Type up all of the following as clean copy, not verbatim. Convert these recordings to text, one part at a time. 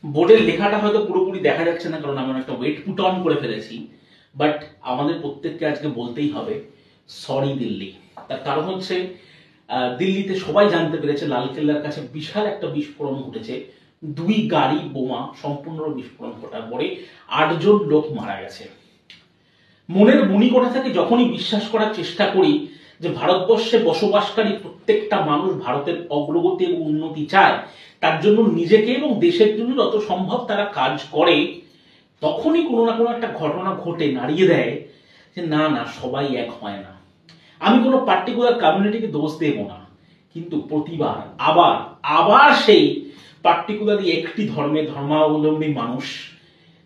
বোর্ডের লেখাটা হয়তো পুরোপুরি দেখা যাচ্ছে না, কারণ আমি একটা ওয়েট পুট অন করে ফেলেছি, বাট আমাদের প্রত্যেককে আজকে বলতেই হবে সরি দিল্লি। তার কারণ হচ্ছে দিল্লিতে সবাই জানতে পেরেছে লালকেল্লার কাছে বিশাল একটা বিস্ফোরণ ঘটেছে। 2 গাড়ি বোমা সম্পূর্ণ বিস্ফোরণ ঘটার পরে 8 জন লোক মারা গেছে। মনের মণিকোঠা থেকে যখনই বিশ্বাস করার চেষ্টা করি যে ভারতবর্ষে বসবাসকারী প্রত্যেকটা মানুষ ভারতের অগ্রগতি এবং উন্নতি চায়, তার জন্য নিজেকে এবং দেশের জন্য যত সম্ভব তারা কাজ করে, তখনই কোনো না কোনো একটা ঘটনা ঘটে নাড়িয়ে দেয় যে না না, সবাই এক হয় না। আমি কোনো পার্টিকুলার কমিউনিটিকে দোষ দেব না, কিন্তু প্রতিবার আবার আবার সেই পার্টিকুলারলি একটি ধর্মাবলম্বী মানুষ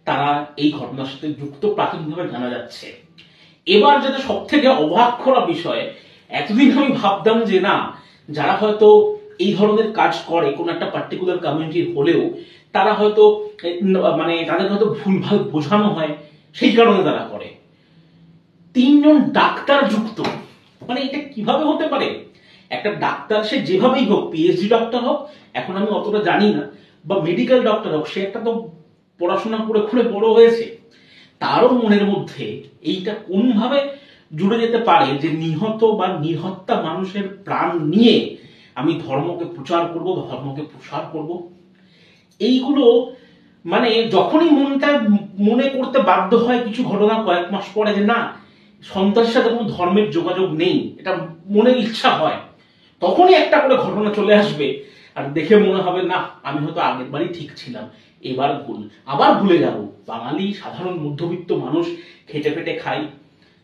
তারা এই ঘটনার সাথে যুক্ত প্রাথমিকভাবে জানা যাচ্ছে। এবার যেটা সব থেকে অবাক করা বিষয়, এতদিন আমি ভাবতাম যে না, যারা হয়তো এই ধরনের কাজ করে কোন একটা পার্টিকুলার কমিউনিটির হলেও তারা হয়তো মানে তাদের হয়তো ভুলভাল বোঝানো হয়, সেই কারণে তারা করে। 3 জন ডাক্তার যুক্ত, মানে এটা কিভাবে হতে পারে? একটা ডাক্তার সে যেভাবেই হোক, পিএইচডি ডক্টর হোক, এখন আমি অতটা জানি না, বা মেডিকেল ডক্টর হোক, সে একটা তো পড়াশোনা করে খুলে বড় হয়েছে, তারও মনের মধ্যে এইটা কোনভাবে জুড়ে যেতে পারে যে নিহত বা নিহত্যা মানুষের প্রাণ নিয়ে আমি ধর্মকে প্রচার করব, ধর্মকে প্রসার করব। এইগুলো মানে যখনই মনটা মনে করতে বাধ্য হয় কিছু ঘটনা কয়েক মাস পরে যে না, সন্ত্রাসের সাথে কোনো ধর্মের যোগাযোগ নেই, এটা মনের ইচ্ছা হয়, তখনই একটা করে ঘটনা চলে আসবে আর দেখে মনে হবে না, আমি হয়তো আগের বারই ঠিক ছিলাম, এবার ভুল, আবার ভুলে যাব। বাঙালি সাধারণ মধ্যবিত্ত মানুষ, খেটে পেটে খাই,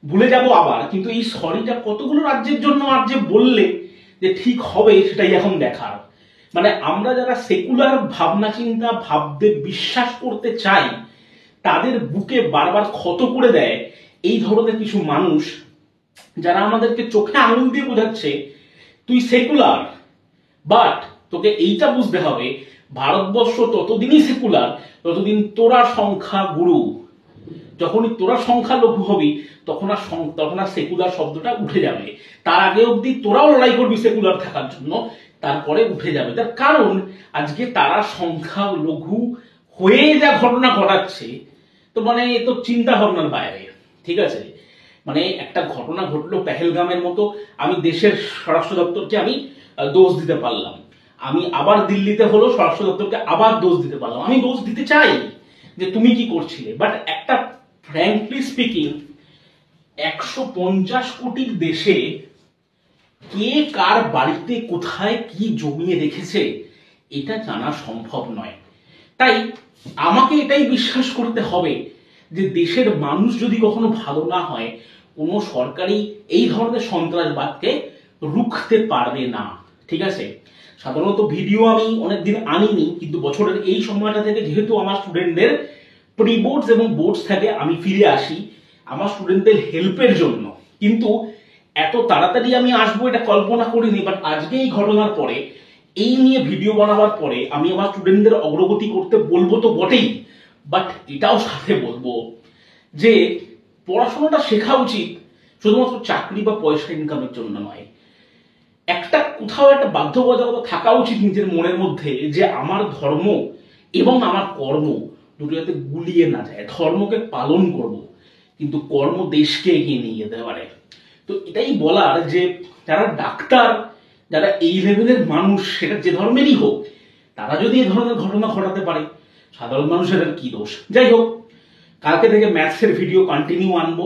ভুলে যাব আবার। কিন্তু এই সরিটা কতগুলো রাজ্যের জন্য আর যে বললে যে ঠিক হবে, সেটাই এখন দেখার। মানে আমরা যারা সেকুলার ভাবনা চিন্তা ভাবতে বিশ্বাস করতে চাই, তাদের বুকে বারবার ক্ষত করে দেয় এই ধরনের কিছু মানুষ, যারা আমাদেরকে চোখে আঙুল দিয়ে বোঝাচ্ছে তুই সেকুলার, বাট তোকে এইটা বুঝতে হবে ভারতবর্ষ ততদিনই সেকুলার ততদিন তোরা সংখ্যা গুরু। যখনই তোরা সংখ্যালঘু হবি তখন আর সেকুলার শব্দটা উঠে যাবে। তার আগে অব্দি তোরাও লড়াই করবি সেকুলার থাকার জন্য, তারপরে উঠে যাবে। তার কারণ আজকে তারা সংখ্যালঘু হয়ে যা ঘটনা ঘটাচ্ছে, তো মানে এ তো চিন্তা ভাবনার বাইরে। ঠিক আছে, মানে একটা ঘটনা ঘটলো পেহেলগামের মতো, আমি দেশের স্বরাষ্ট্র দপ্তরকে আমি দোষ দিতে পারলাম, আমি আবার দিল্লিতে হলো স্বরাষ্ট্র দপ্তরকে আবার দোষ দিতে পারলাম, আমি দোষ দিতে চাই যে তুমি কি করছিলে। বাট একটা ফ্র্যাঙ্কলি স্পিকিং, 150 কোটির দেশে কে কার বাড়িতে কোথায় কি জমিয়ে রেখেছে এটা জানা সম্ভব নয়। তাই আমাকে এটাই বিশ্বাস করতে হবে যে দেশের মানুষ যদি কখনো ভালো না হয়, কোনো সরকারই এই ধরনের সন্ত্রাসবাদকে রুখতে পারবে না। ঠিক আছে, সাধারণত ভিডিও আমি অনেকদিন আনিনি, কিন্তু বছরের এই সময়টা থেকে যেহেতু আমার স্টুডেন্টদের প্রি বোর্ডস এবং বোর্ডস থেকে আমি ফিরে আসি আমার স্টুডেন্টদের হেল্পের জন্য, কিন্তু এত তাড়াতাড়ি আমি আসবো এটা কল্পনা করিনি। বাট আজকে এই ঘটনার পরে, এই নিয়ে ভিডিও বানাবার পরে আমি আমার স্টুডেন্টদের অগ্রগতি করতে বলবো তো বটেই, বাট এটাও সাথে বলবো যে পড়াশোনাটা শেখা উচিত শুধুমাত্র চাকরি বা পয়সা ইনকামের জন্য নয়। একটা কোথাও একটা বাধ্যবাধকতা থাকা উচিত নিজের মনের মধ্যে যে আমার ধর্ম এবং আমার কর্ম দুটো যাতে গুলিয়ে না যায়। ধর্মকে পালন করব, কিন্তু কর্ম দেশকে এগিয়ে নিয়ে যেতে পারে। তো এটাই বলার যে যারা ডাক্তার, যারা এই লেভেলের মানুষ, সেটা যে ধর্মেরই হোক, তারা যদি এই ধরনের ঘটনা ঘটাতে পারে, সাধারণ মানুষের আর কি দোষ। যাই হোক, কালকে থেকে ম্যাথসের ভিডিও কন্টিনিউ আনবো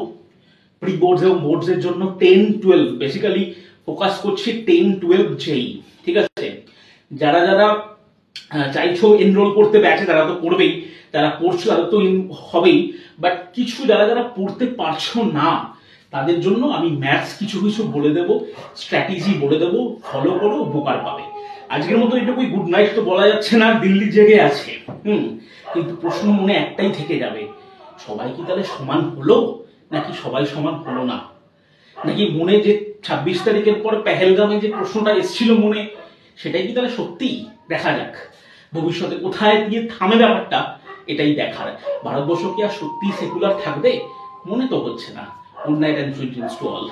প্রি বোর্ডস এবং বোর্ডস এর জন্য। 10-12 বেসিক্যালি ফোকাস করছি 10-12 যেই। ঠিক আছে, যারা যারা চাইছো এনরোল করতে ব্যাচে তারা তো করবেই, যারা পড়ছো তারা তো হবেই, বাট কিছু যারা যারা পড়তে পারছো না তাদের জন্য আমি ম্যাথস কিছু কিছু বলে দেব, স্ট্র্যাটেজি বলে দেব, ফলো করো, উপকার পাবে। আজকের মতো এটুকুই, গুড নাইট তো বলা যাচ্ছে না, দিল্লি জেগে আছে। কিন্তু প্রশ্ন মনে একটাই থেকে যাবে, সবাই কি তাহলে সমান হলো, নাকি সবাই সমান হলো না? নাকি মনে যে 26 তারিখের পর পেহেলগামে যে প্রশ্নটা এসেছিল মনে, সেটাই কি তাহলে সত্যি? দেখা যাক ভবিষ্যতে কোথায় গিয়ে থামে ব্যাপারটা, এটাই দেখার। ভারতবর্ষ কি আর সত্যি সেকুলার থাকবে? মনে তো হচ্ছে না। Good night and sweet dreams to all.